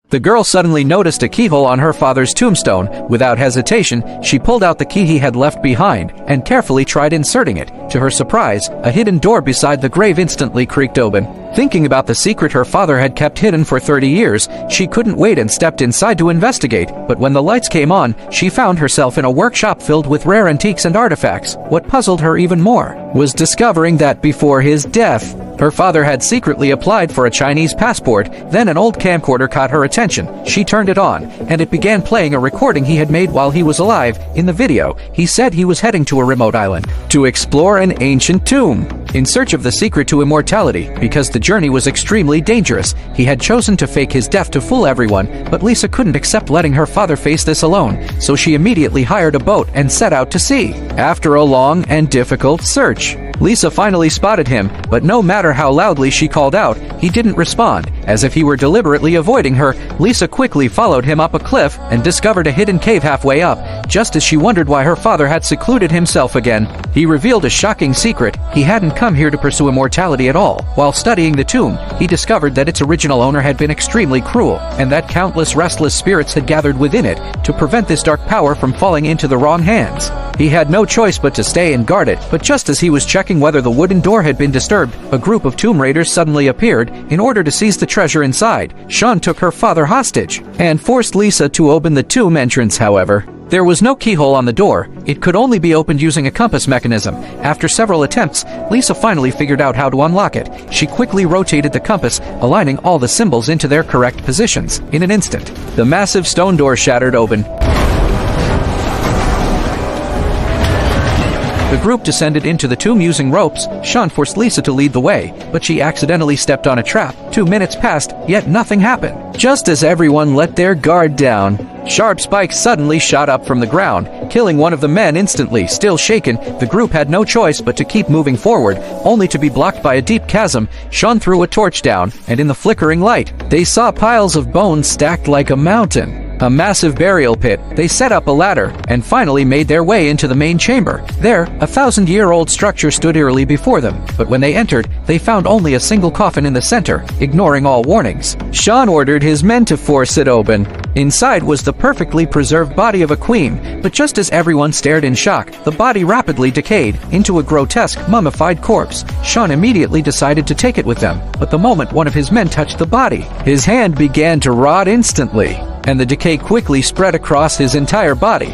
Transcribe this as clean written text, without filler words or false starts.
The girl suddenly noticed a keyhole on her father's tombstone. Without hesitation, she pulled out the key he had left behind and carefully tried inserting it. To her surprise, a hidden door beside the grave instantly creaked open. Thinking about the secret her father had kept hidden for 30 years, she couldn't wait and stepped inside to investigate. But when the lights came on, she found herself in a workshop filled with rare antiques and artifacts. What puzzled her even more was discovering that before his death, her father had secretly applied for a Chinese passport. Then an old camcorder caught her attention. She turned it on, and it began playing a recording he had made while he was alive. In the video, he said he was heading to a remote island to explore an ancient tomb in search of the secret to immortality. Because the journey was extremely dangerous, he had chosen to fake his death to fool everyone, but Lisa couldn't accept letting her father face this alone, so she immediately hired a boat and set out to sea. After a long and difficult search, Lisa finally spotted him, but no matter how loudly she called out, he didn't respond. As if he were deliberately avoiding her, Lisa quickly followed him up a cliff and discovered a hidden cave halfway up. Just as she wondered why her father had secluded himself again, he revealed a shocking secret. He hadn't come here to pursue immortality at all. While studying the tomb, he discovered that its original owner had been extremely cruel, and that countless restless spirits had gathered within it to prevent this dark power from falling into the wrong hands. He had no choice but to stay and guard it, but just as he was checking whether the wooden door had been disturbed, a group of tomb raiders suddenly appeared. In order to seize the treasure inside, Sean took her father hostage and forced Lisa to open the tomb entrance. However, there was no keyhole on the door. It could only be opened using a compass mechanism. After several attempts, Lisa finally figured out how to unlock it. She quickly rotated the compass, aligning all the symbols into their correct positions. In an instant, the massive stone door shattered open. The group descended into the tomb using ropes. Sean forced Lisa to lead the way, but she accidentally stepped on a trap. 2 minutes passed, yet nothing happened. Just as everyone let their guard down, sharp spikes suddenly shot up from the ground, killing one of the men instantly. Still shaken, the group had no choice but to keep moving forward, only to be blocked by a deep chasm. Sean threw a torch down, and in the flickering light, they saw piles of bones stacked like a mountain. A massive burial pit. They set up a ladder and finally made their way into the main chamber. There, a 1,000-year-old structure stood eerily before them, but when they entered, they found only a single coffin in the center, ignoring all warnings. Sean ordered his men to force it open. Inside was the perfectly preserved body of a queen, but just as everyone stared in shock, the body rapidly decayed into a grotesque, mummified corpse. Sean immediately decided to take it with them, but the moment one of his men touched the body, his hand began to rot instantly, and the decay quickly spread across his entire body.